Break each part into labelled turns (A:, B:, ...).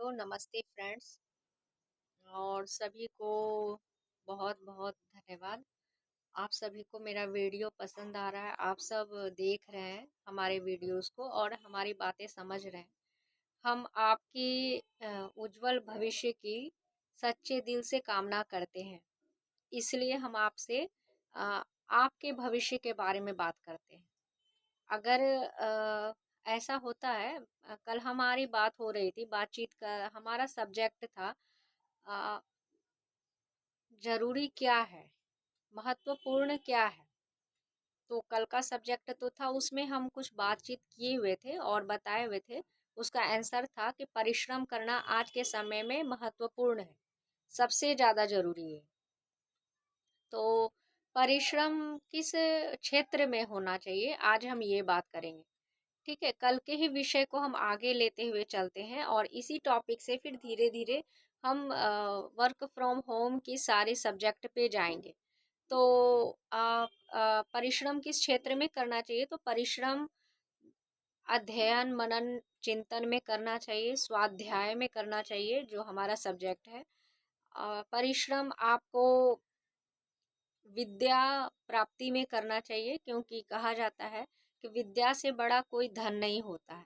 A: Hello नमस्ते friends और सभी को बहुत बहुत धन्यवाद। आप सभी को मेरा वीडियो पसंद आ रहा है, आप सब देख रहे हैं हमारे वीडियोस को और हमारी बातें समझ रहे हैं। हम आपकी उज्जवल भविष्य की सच्चे दिल से कामना करते हैं, इसलिए हम आपसे अ, आपके भविष्य के बारे में बात करते हैं। अगर ऐसा होता है, कल हमारी बात हो रही थी, बातचीत का हमारा सब्जेक्ट था अ, जरूरी क्या है, महत्वपूर्ण क्या है। तो कल का सब्जेक्ट तो था, उसमें हम कुछ बातचीत किए हुए थे और बताए हुए थे। उसका आंसर था कि परिश्रम करना आज के समय में महत्वपूर्ण है, सबसे ज़्यादा जरूरी है। तो परिश्रम किस क्षेत्र में होना चाहिए, आज हम ये बात करेंगे। ठीक है, कल के ही विषय को हम आगे लेते हुए चलते हैं और इसी टॉपिक से फिर धीरे धीरे हम वर्क फ्रॉम होम की सारी सब्जेक्ट पे जाएंगे। तो आप परिश्रम किस क्षेत्र में करना चाहिए, तो परिश्रम अध्ययन मनन चिंतन में करना चाहिए, स्वाध्याय में करना चाहिए, जो हमारा सब्जेक्ट है। परिश्रम आपको विद्या प्राप्ति में करना चाहिए, क्योंकि कहा जाता है कि विद्या से बड़ा कोई धन नहीं होता है,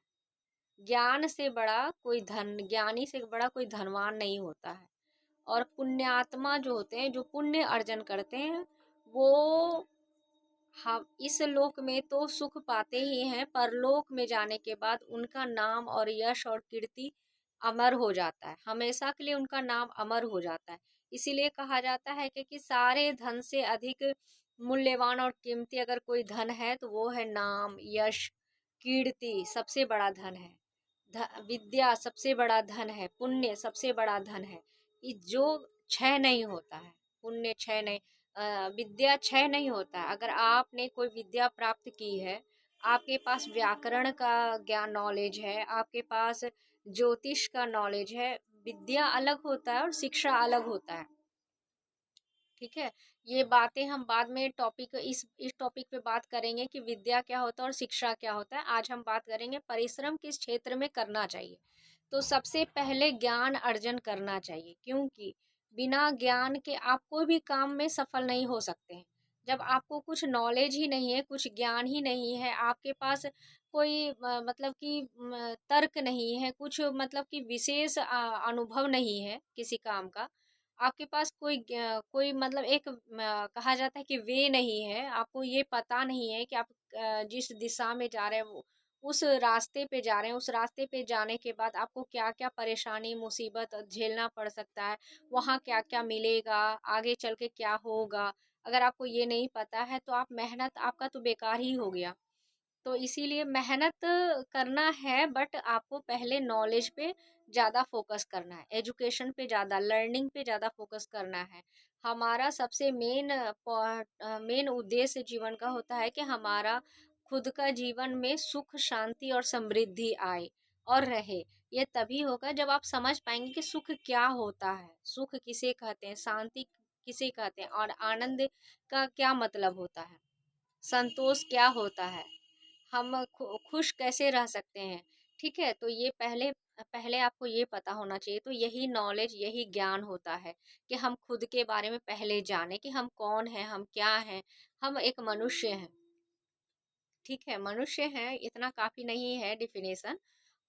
A: ज्ञान से बड़ा कोई धन, ज्ञानी से बड़ा कोई धनवान नहीं होता है। और पुण्यात्मा जो होते हैं, जो पुण्य अर्जन करते हैं, वो हम इस लोक में तो सुख पाते ही हैं, परलोक में जाने के बाद उनका नाम और यश और कीर्ति अमर हो जाता है, हमेशा के लिए उनका नाम अमर हो जाता है। इसीलिए कहा जाता है कि सारे धन से अधिक मूल्यवान और कीमती अगर कोई धन है तो वो है नाम, यश, कीर्ति सबसे बड़ा धन है। विद्या सबसे बड़ा धन है, पुण्य सबसे बड़ा धन है। ये जो क्षय नहीं होता है, पुण्य क्षय नहीं, विद्या क्षय नहीं होता है। अगर आपने कोई विद्या प्राप्त की है, आपके पास व्याकरण का ज्ञान नॉलेज है, आपके पास ज्योतिष का नॉलेज है, विद्या अलग होता है और शिक्षा अलग होता है। ठीक है, ये बातें हम बाद में टॉपिक इस टॉपिक पे बात करेंगे कि विद्या क्या होता है और शिक्षा क्या होता है। आज हम बात करेंगे परिश्रम किस क्षेत्र में करना चाहिए। तो सबसे पहले ज्ञान अर्जन करना चाहिए, क्योंकि बिना ज्ञान के आप कोई भी काम में सफल नहीं हो सकते हैं। जब आपको कुछ नॉलेज ही नहीं है, कुछ ज्ञान ही नहीं है, आपके पास कोई मतलब कि तर्क नहीं है, कुछ मतलब कि विशेष अनुभव नहीं है किसी काम का, आपके पास कोई मतलब एक कहा जाता है कि वे नहीं है, आपको ये पता नहीं है कि आप जिस दिशा में जा रहे हैं वो उस रास्ते पे जा रहे हैं, उस रास्ते पे जाने के बाद आपको क्या क्या परेशानी मुसीबत झेलना पड़ सकता है, वहाँ क्या क्या मिलेगा, आगे चल के क्या होगा। अगर आपको ये नहीं पता है तो आप मेहनत आपका तो बेकार ही हो गया। तो इसीलिए मेहनत करना है, बट आपको पहले नॉलेज पे ज़्यादा फोकस करना है, एजुकेशन पे ज़्यादा, लर्निंग पे ज़्यादा फोकस करना है। हमारा सबसे मेन उद्देश्य जीवन का होता है कि हमारा खुद का जीवन में सुख शांति और समृद्धि आए और रहे। ये तभी होगा जब आप समझ पाएंगे कि सुख क्या होता है, सुख किसे कहते हैं, शांति किसे कहते हैं और आनंद का क्या मतलब होता है, संतोष क्या होता है, हम खुश कैसे रह सकते हैं। ठीक है, तो ये पहले पहले आपको ये पता होना चाहिए। तो यही नॉलेज, यही ज्ञान होता है कि हम खुद के बारे में पहले जाने कि हम कौन हैं, हम क्या हैं। हम एक मनुष्य हैं, ठीक है, मनुष्य हैं, इतना काफ़ी नहीं है डिफिनेशन।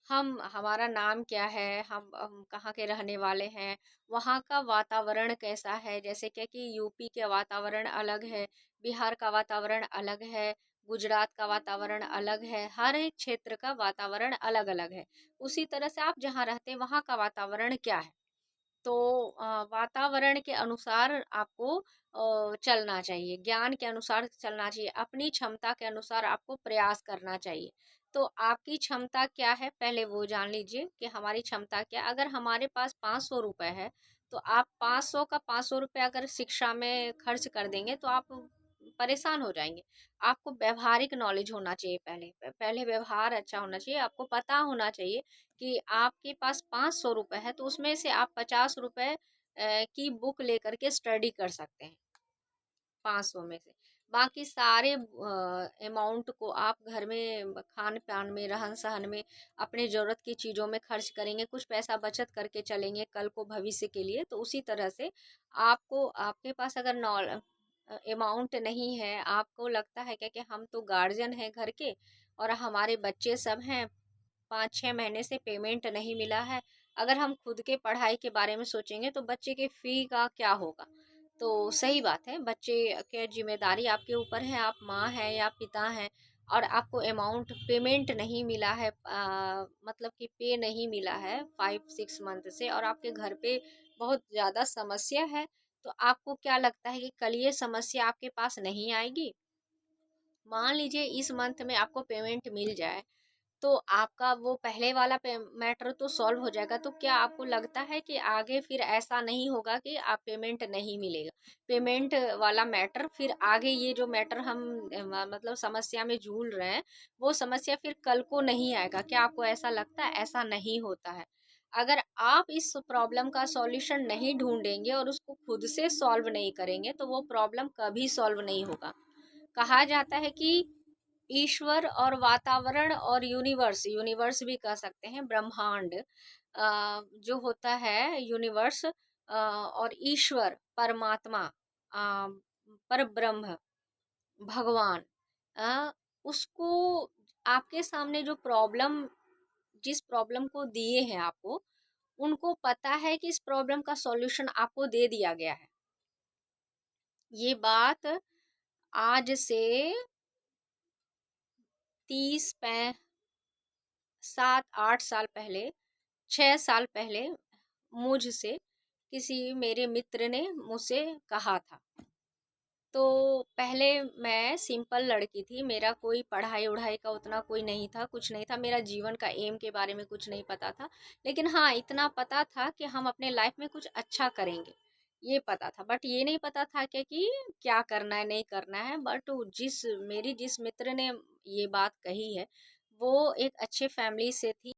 A: हम हमारा नाम क्या है, हम कहाँ के रहने वाले हैं, वहाँ का वातावरण कैसा है। जैसे कि यूपी के वातावरण अलग है, बिहार का वातावरण अलग है, गुजरात का वातावरण अलग है, हर एक क्षेत्र का वातावरण अलग अलग है। उसी तरह से आप जहाँ रहते हैं वहाँ का वातावरण क्या है। तो वातावरण के अनुसार आपको चलना चाहिए, ज्ञान के अनुसार चलना चाहिए, अपनी क्षमता के अनुसार आपको प्रयास करना चाहिए। तो आपकी क्षमता क्या है, पहले वो जान लीजिए कि हमारी क्षमता क्या है। अगर हमारे पास 500 रुपये है, तो आप 500 का 500 रुपये अगर शिक्षा में खर्च कर देंगे तो आप परेशान हो जाएंगे। आपको व्यवहारिक नॉलेज होना चाहिए, पहले व्यवहार अच्छा होना चाहिए। आपको पता होना चाहिए कि आपके पास 500 रुपये है, तो उसमें से आप 50 रुपये की बुक लेकर के स्टडी कर सकते हैं, 500 में से। बाकी सारे अमाउंट को आप घर में खान-पान में, रहन-सहन में, अपने ज़रूरत की चीज़ों में खर्च करेंगे, कुछ पैसा बचत करके चलेंगे कल को भविष्य के लिए, तो उसी तरह से आपको आपके पास अगर अमाउंट नहीं है, आपको लगता है क्या कि हम तो गार्जियन हैं घर के और हमारे बच्चे सब हैं, 5-6 महीने से पेमेंट नहीं मिला है। अगर हम खुद के पढ़ाई के बारे में सोचेंगे तो बच्चे के फ़ी का क्या होगा? तो सही बात है, बच्चे के ज़िम्मेदारी आपके ऊपर है, आप माँ हैं या पिता हैं और आपको अमाउंट पेमेंट नहीं मिला है, मतलब कि पे नहीं मिला है 5-6 मंथ से और आपके घर पे बहुत ज़्यादा समस्या है, तो आपको क्या लगता है कि कल ये समस्या आपके पास नहीं आएगी? मान लीजिए इस मंथ में आपको पेमेंट मिल जाए, तो आपका वो पहले वाला मैटर तो सॉल्व हो जाएगा, तो क्या आपको लगता है कि आगे फिर ऐसा नहीं होगा कि आप पेमेंट नहीं मिलेगा? पेमेंट वाला मैटर फिर आगे ये जो मैटर हम मतलब समस्या में जूझ रहे हैं, वो समस्या फिर कल को नहीं आएगा। क्या आपको ऐसा लगता है? ऐसा नहीं होता है। अगर आप इस प्रॉब्लम का सॉल्यूशन नहीं ढूँढेंगे और उसको खुद से सॉल्व नहीं करेंगे, तो वो प्रॉब्लम कभी सॉल्व नहीं होगा। कहा जाता है कि ईश्वर और वातावरण और यूनिवर्स यूनिवर्स भी कह सकते हैं, ब्रह्मांड जो होता है यूनिवर्स और ईश्वर परमात्मा अ, पर ब्रह्म भगवान अ, उसको आपके सामने जो प्रॉब्लम जिस प्रॉब्लम को दिए हैं आपको, उनको पता है कि इस प्रॉब्लम का सॉल्यूशन आपको दे दिया गया है। ये बात आज से 30 पै 7-8 साल पहले, 6 साल पहले मुझसे किसी मेरे मित्र ने मुझसे कहा था। तो पहले मैं सिंपल लड़की थी, मेरा कोई पढ़ाई-वढ़ाई का उतना कोई नहीं था, कुछ नहीं था, मेरा जीवन का एम के बारे में कुछ नहीं पता था। लेकिन हाँ, इतना पता था कि हम अपने लाइफ में कुछ अच्छा करेंगे, ये पता था। बट ये नहीं पता था कि क्या करना है, नहीं करना है। बट जिस मित्र ने ये बात कही है, वो एक अच्छे फैमिली से थी।